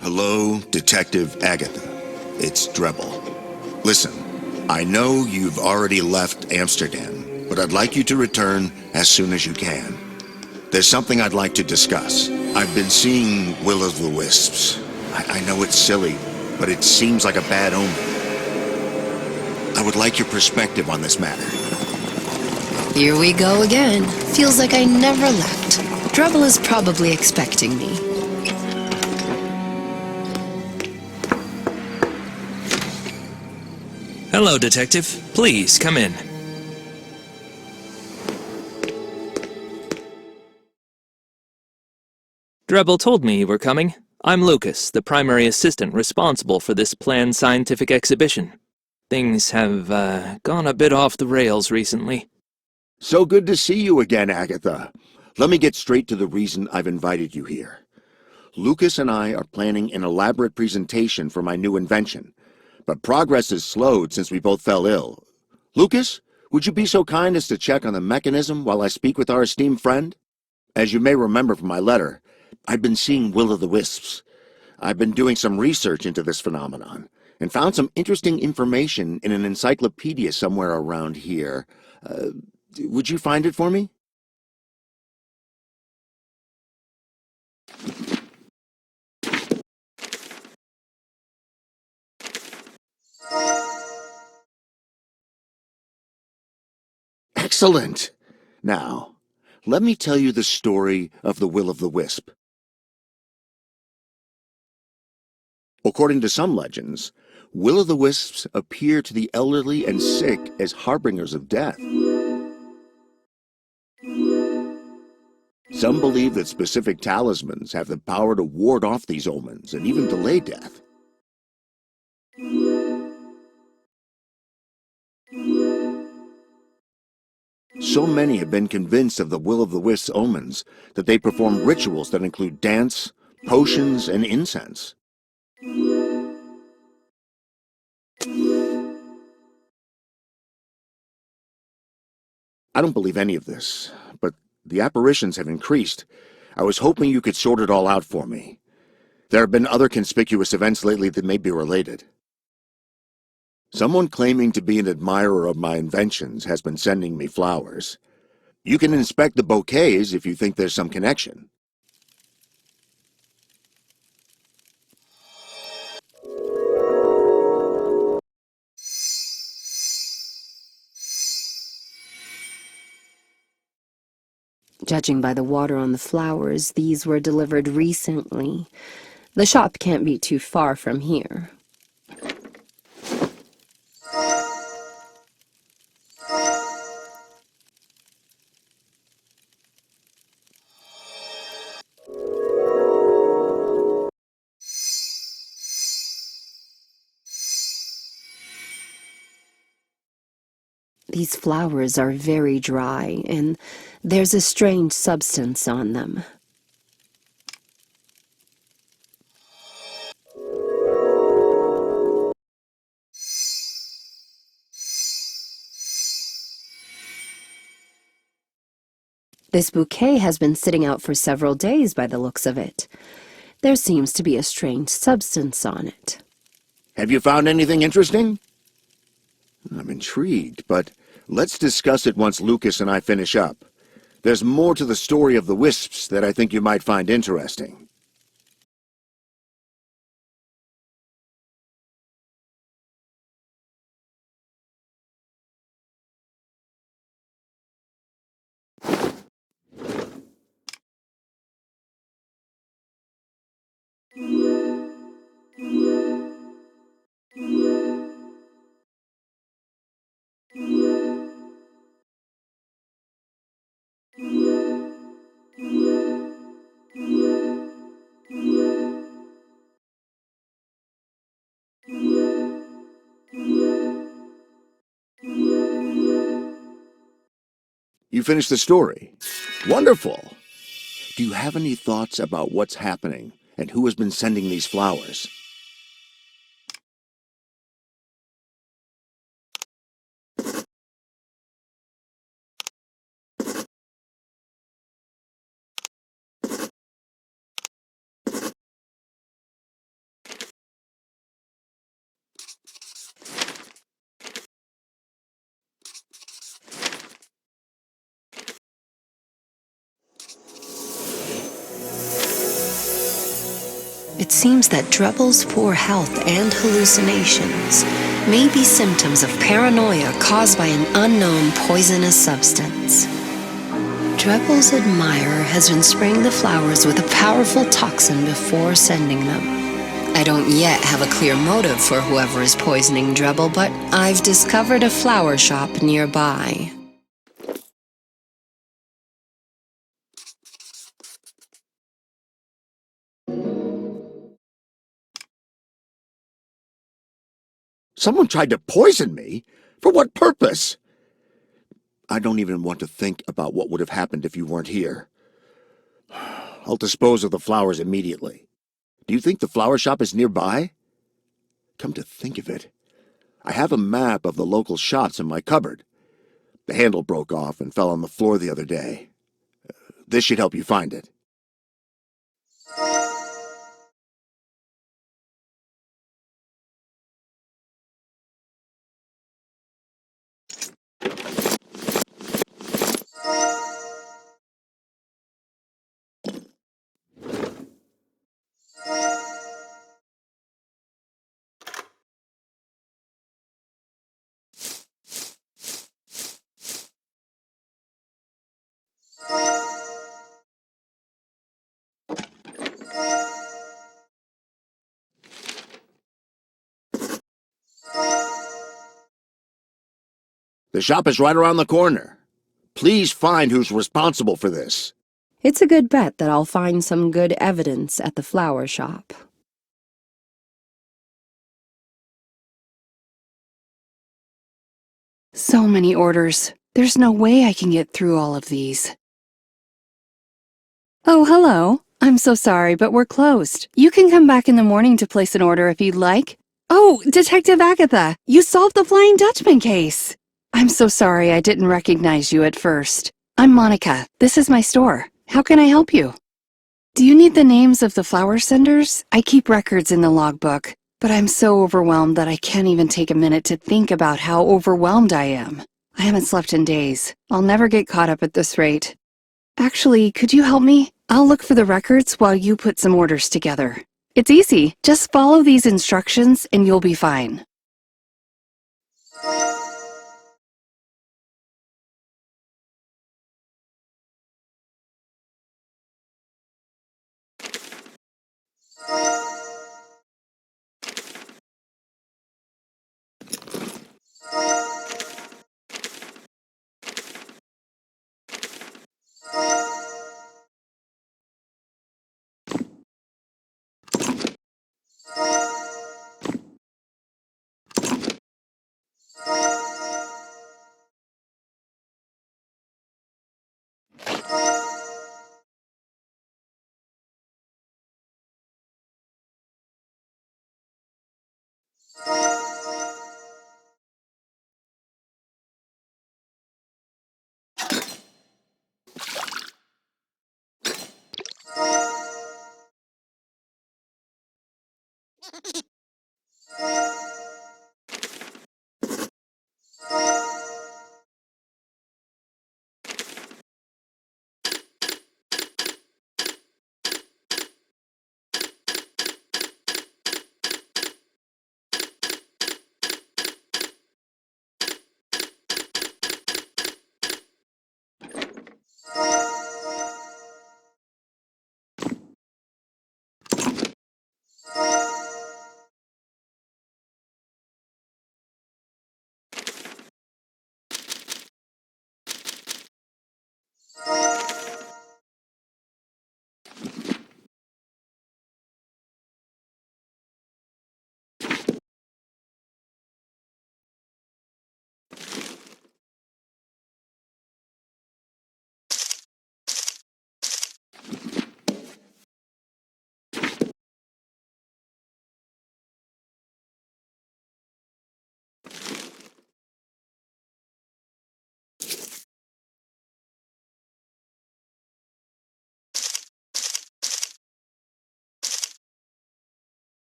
Hello, Detective Agatha. It's Drebel. Listen, I know you've already left Amsterdam, but I'd like you to return as soon as you can. There's something I'd like to discuss. I've been seeing will-o'-the-wisps. I know it's silly, but it seems like a bad omen. I would like your perspective on this matter. Here we go again. Feels like I never left. Drebel is probably expecting me. Hello, Detective. Please, come in. Drebel told me you were coming. I'm Lucas, the primary assistant responsible for this planned scientific exhibition. Things have, gone a bit off the rails recently. So good to see you again, Agatha. Let me get straight to the reason I've invited you here. Lucas and I are planning an elaborate presentation for my new invention, but progress has slowed since we both fell ill. Lucas, would you be so kind as to check on the mechanism while I speak with our esteemed friend? As you may remember from my letter, I've been seeing will-o'-the-wisps. I've been doing some research into this phenomenon and found some interesting information in an encyclopedia somewhere around here. Would you find it for me? Excellent! Now, let me tell you the story of the will-o'-the-wisp. According to some legends, will-o'-the-wisps appear to the elderly and sick as harbingers of death. Some believe that specific talismans have the power to ward off these omens and even delay death. So many have been convinced of the will-o'-the-wisp's omens that they perform rituals that include dance, potions, and incense. I don't believe any of this, but the apparitions have increased. I was hoping you could sort it all out for me. There have been other conspicuous events lately that may be related. Someone claiming to be an admirer of my inventions has been sending me flowers. You can inspect the bouquets if you think there's some connection. Judging by the water on the flowers, these were delivered recently. The shop can't be too far from here. These flowers are very dry, and there's a strange substance on them. This bouquet has been sitting out for several days by the looks of it. There seems to be a strange substance on it. Have you found anything interesting? I'm intrigued, but let's discuss it once Lucas and I finish up. There's more to the story of the wisps that I think you might find interesting. You finished the story? Wonderful! Do you have any thoughts about what's happening and who has been sending these flowers? It seems that Drebel's poor health and hallucinations may be symptoms of paranoia caused by an unknown poisonous substance. Drebel's admirer has been spraying the flowers with a powerful toxin before sending them. I don't yet have a clear motive for whoever is poisoning Drebel, but I've discovered a flower shop nearby. Someone tried to poison me? For what purpose? I don't even want to think about what would have happened if you weren't here. I'll dispose of the flowers immediately. Do you think the flower shop is nearby? Come to think of it, I have a map of the local shops in my cupboard. The handle broke off and fell on the floor the other day. This should help you find it. The shop is right around the corner. Please find who's responsible for this. It's a good bet that I'll find some good evidence at the flower shop. So many orders. There's no way I can get through all of these. Oh, hello. I'm so sorry, but we're closed. You can come back in the morning to place an order if you'd like. Oh, Detective Agatha, you solved the Flying Dutchman case. I'm so sorry I didn't recognize you at first. I'm Monica. This is my store. How can I help you? Do you need the names of the flower senders? I keep records in the logbook, but I'm so overwhelmed that I can't even take a minute to think about how overwhelmed I am. I haven't slept in days. I'll never get caught up at this rate. Actually, could you help me? I'll look for the records while you put some orders together. It's easy. Just follow these instructions and you'll be fine.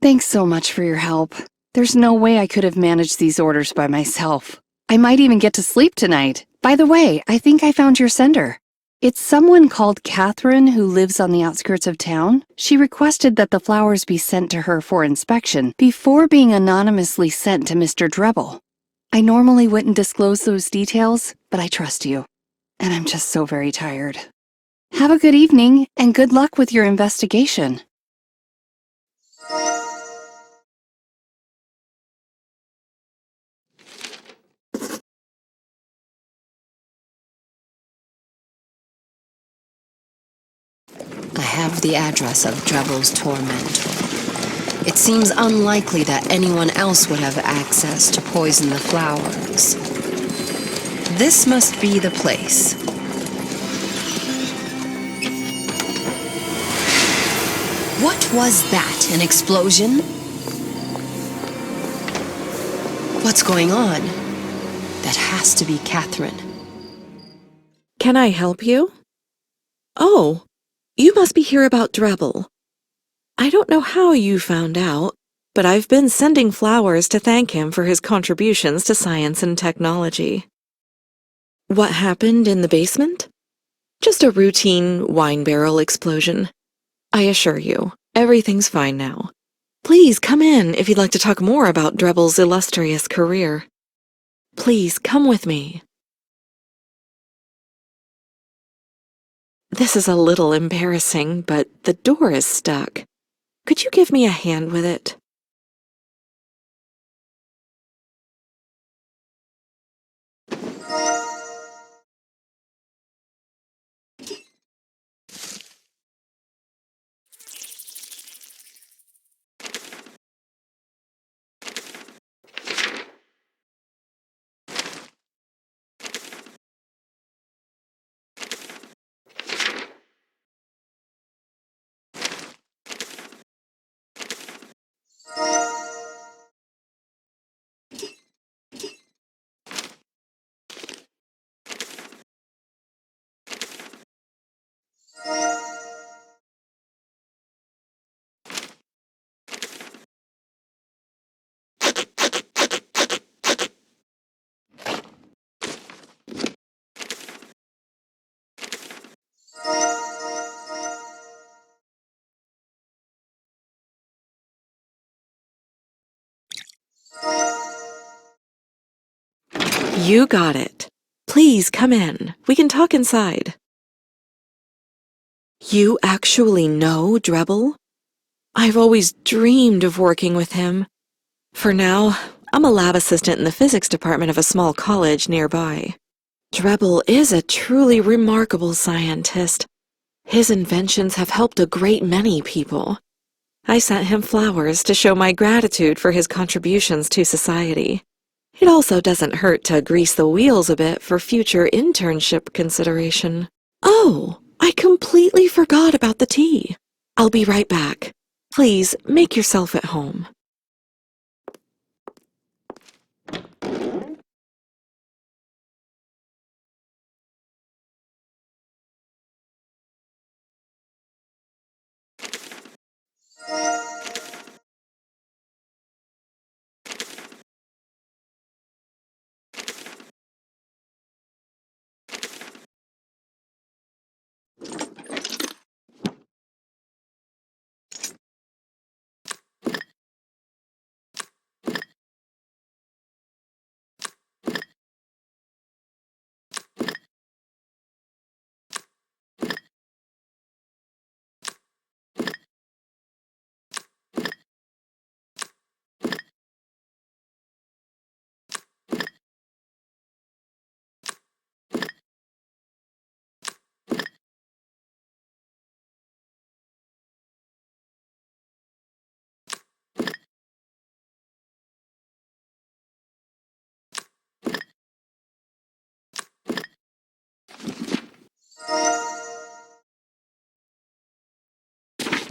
Thanks so much for your help. There's no way I could have managed these orders by myself. I might even get to sleep tonight. By the way, I think I found your sender. It's someone called Catherine who lives on the outskirts of town. She requested that the flowers be sent to her for inspection before being anonymously sent to Mr. Drebel. I normally wouldn't disclose those details, but I trust you. And I'm just so very tired. Have a good evening, and good luck with your investigation. I have the address of Drebel's tormentor. It seems unlikely that anyone else would have access to poison the flowers. This must be the place. What was that? An explosion? What's going on? That has to be Catherine. Can I help you? Oh, you must be here about Drebel. I don't know how you found out, but I've been sending flowers to thank him for his contributions to science and technology. What happened in the basement? Just a routine wine barrel explosion. I assure you, everything's fine now. Please come in if you'd like to talk more about Drebel's illustrious career. Please come with me. This is a little embarrassing, but the door is stuck. Could you give me a hand with it? You got it. Please come in. We can talk inside. You actually know Drebel? I've always dreamed of working with him. For now, I'm a lab assistant in the physics department of a small college nearby. Drebel is a truly remarkable scientist. His inventions have helped a great many people. I sent him flowers to show my gratitude for his contributions to society. It also doesn't hurt to grease the wheels a bit for future internship consideration. Oh, I completely forgot about the tea. I'll be right back. Please make yourself at home.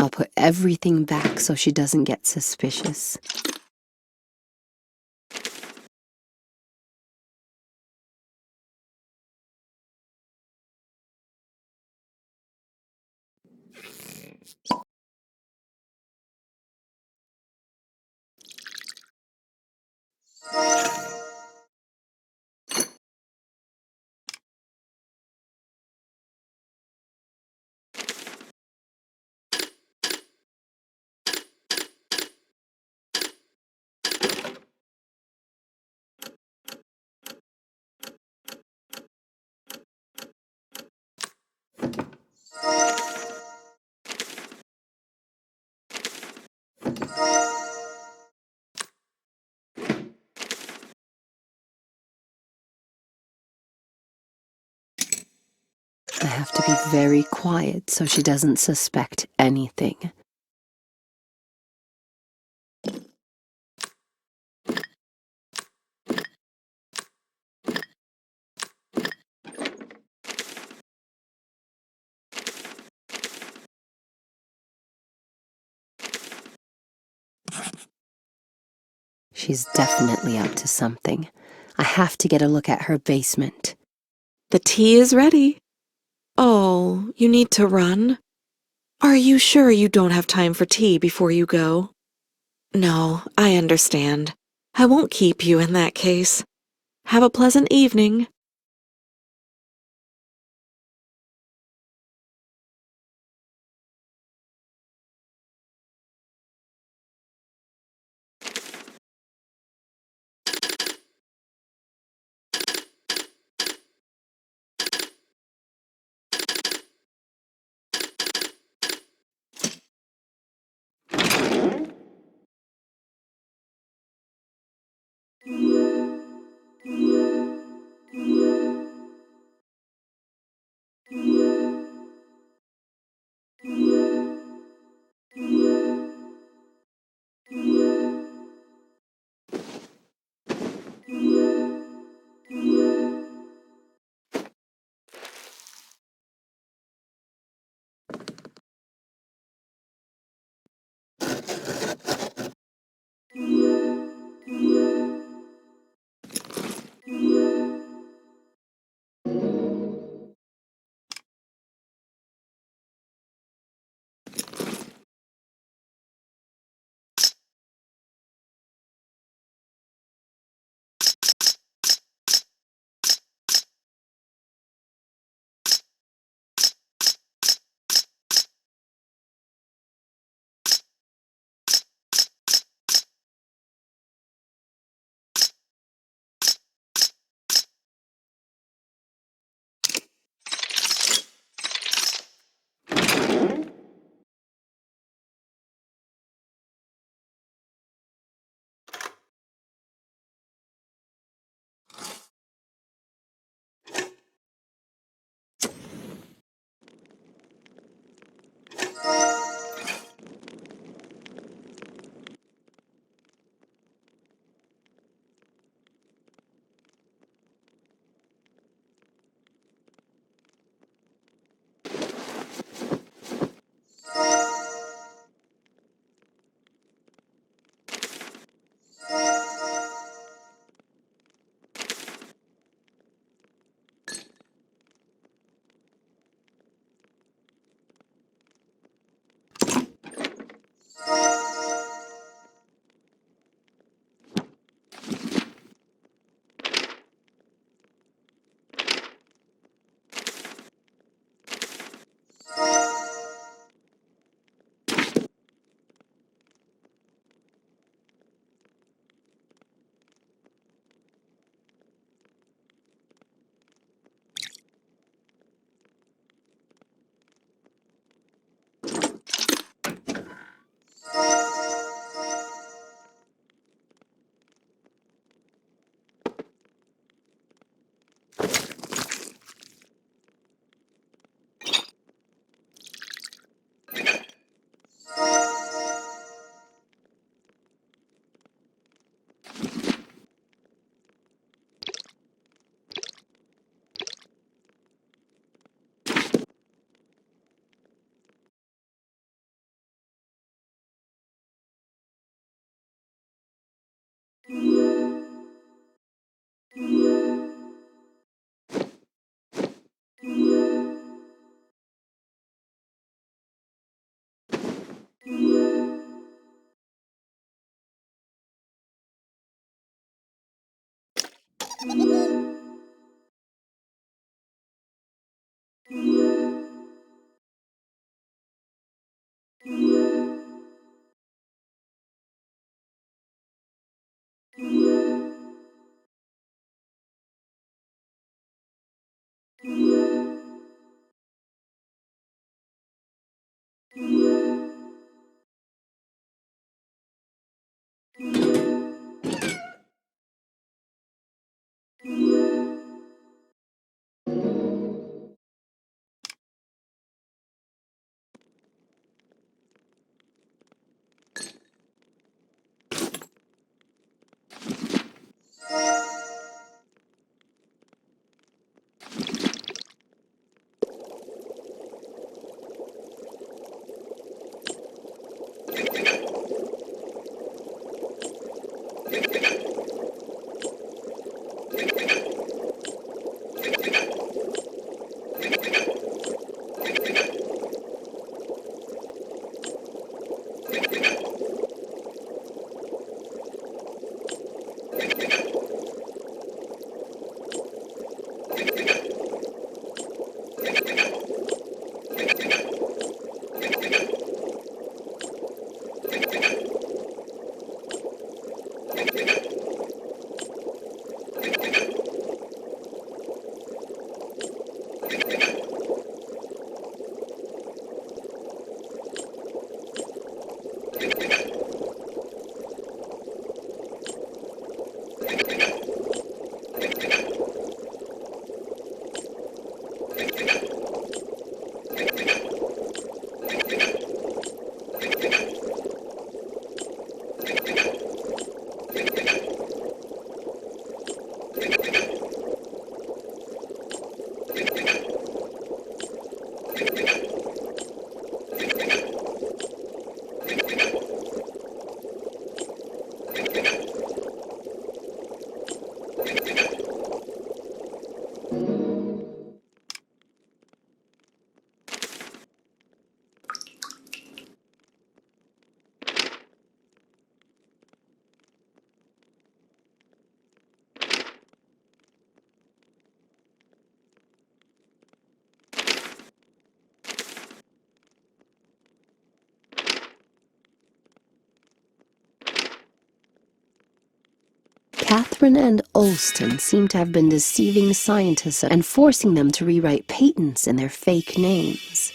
I'll put everything back so she doesn't get suspicious. I have to be very quiet so she doesn't suspect anything. She's definitely up to something. I have to get a look at her basement. The tea is ready. Oh, you need to run? Are you sure you don't have time for tea before you go? No, I understand. I won't keep you in that case. Have a pleasant evening. Catherine and Olston seem to have been deceiving scientists and forcing them to rewrite patents in their fake names.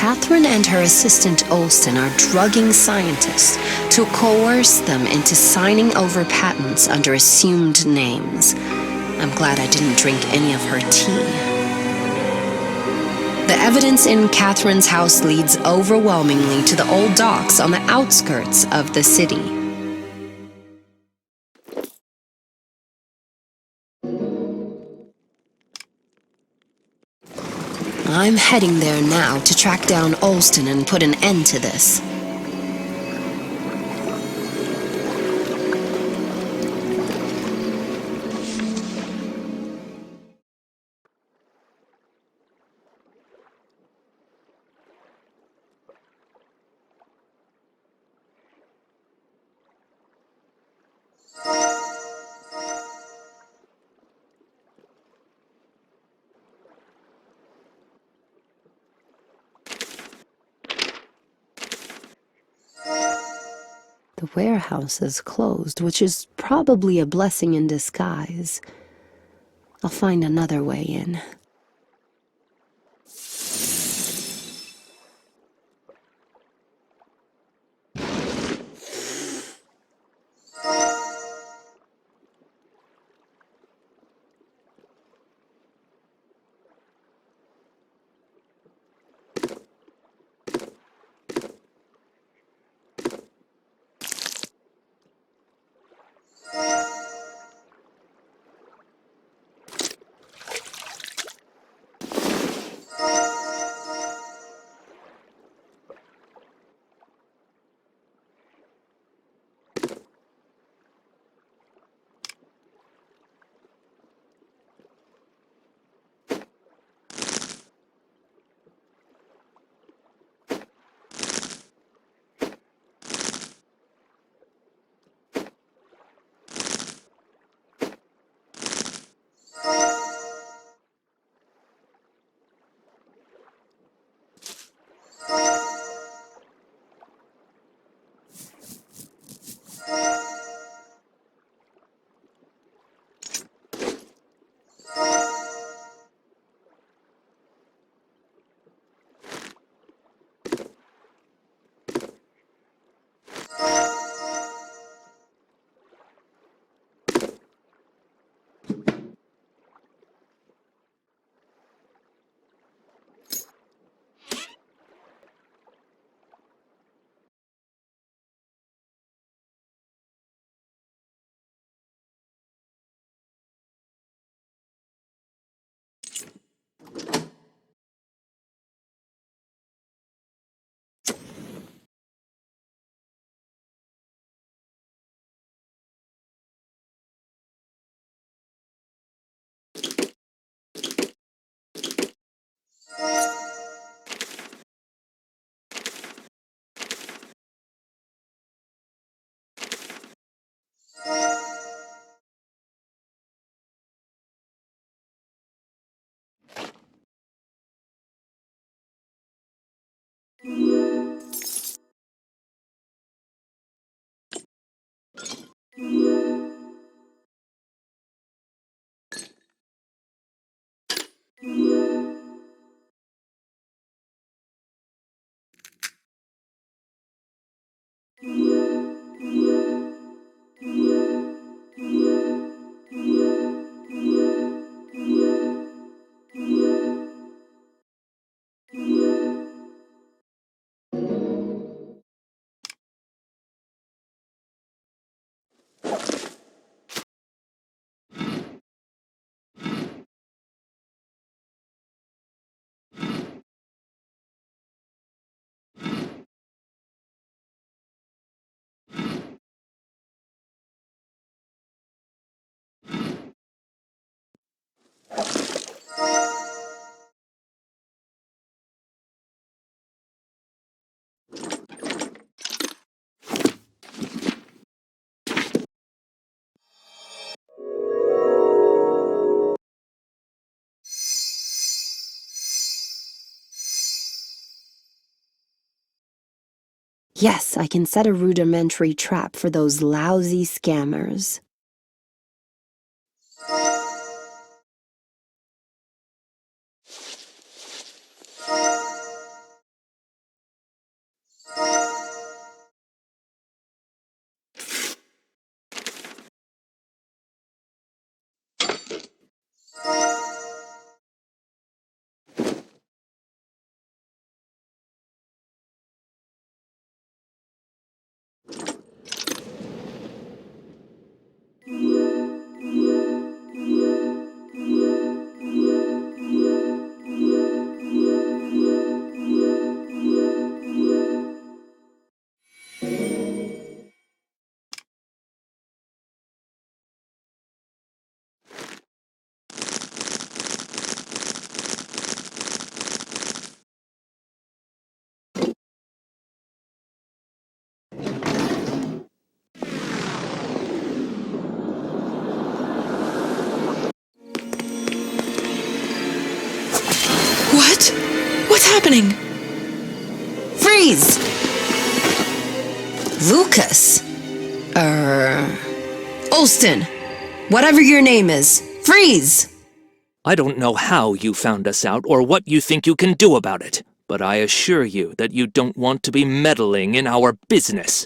Catherine and her assistant Olston are drugging scientists to coerce them into signing over patents under assumed names. I'm glad I didn't drink any of her tea. The evidence in Catherine's house leads overwhelmingly to the old docks on the outskirts of the city. I'm heading there now to track down Olston and put an end to this. The warehouse is closed, which is probably a blessing in disguise. I'll find another way in. Yes, I can set a rudimentary trap for those lousy scammers. What? What's happening? Freeze! Lucas. Olston. Whatever your name is. Freeze! I don't know how you found us out or what you think you can do about it, but I assure you that you don't want to be meddling in our business.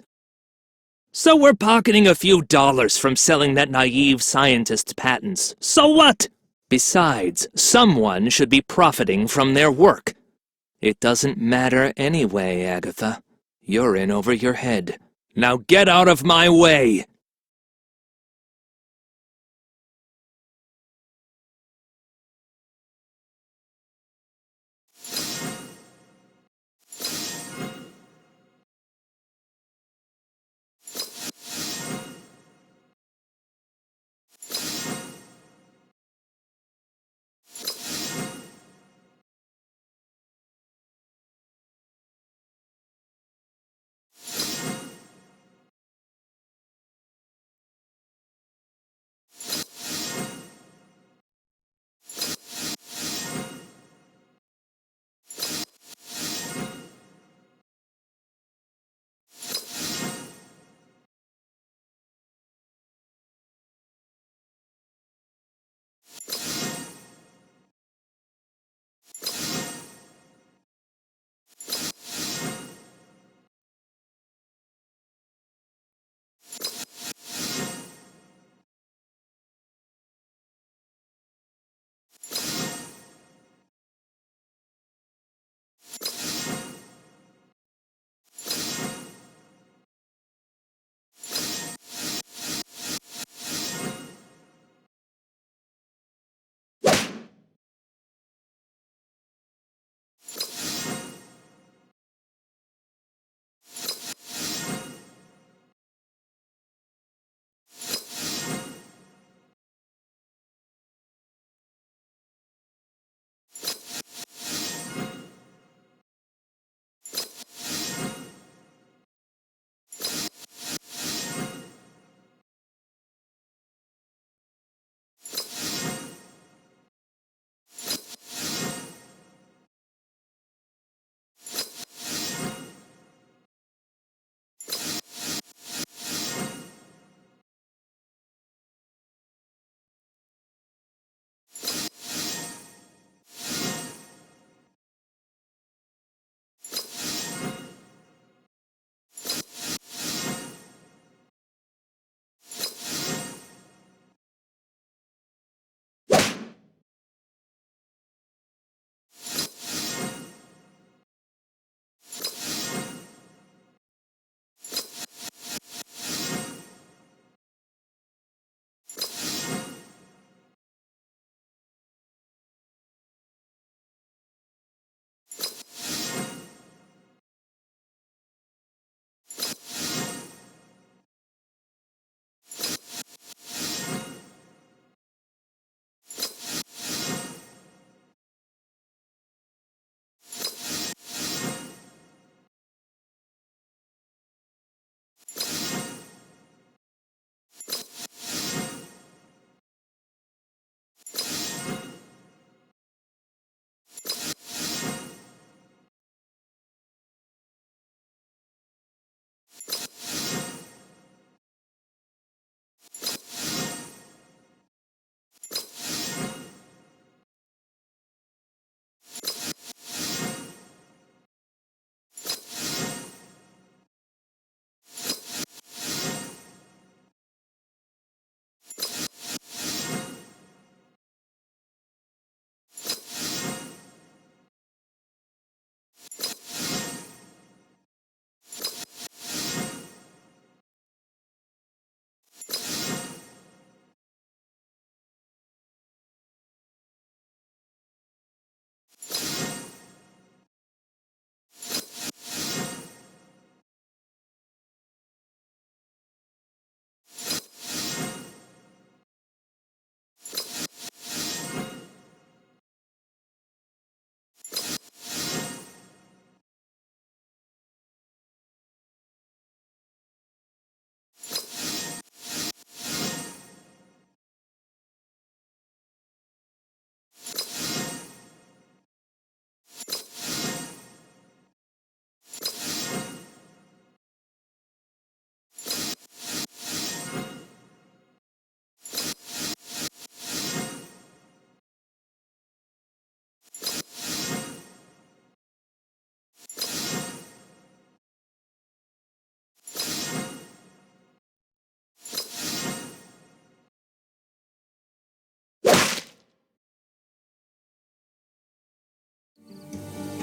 So we're pocketing a few dollars from selling that naive scientist's patents. So what? Besides, someone should be profiting from their work. It doesn't matter anyway, Agatha. You're in over your head. Now get out of my way!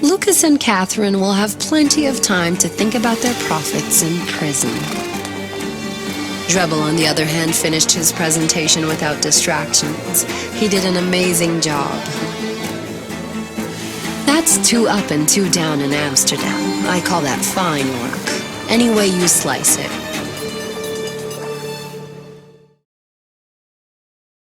Lucas and Catherine will have plenty of time to think about their profits in prison. Drebel, on the other hand, finished his presentation without distractions. He did an amazing job. That's 2 up and 2 down in Amsterdam. I call that fine work. Any way you slice it.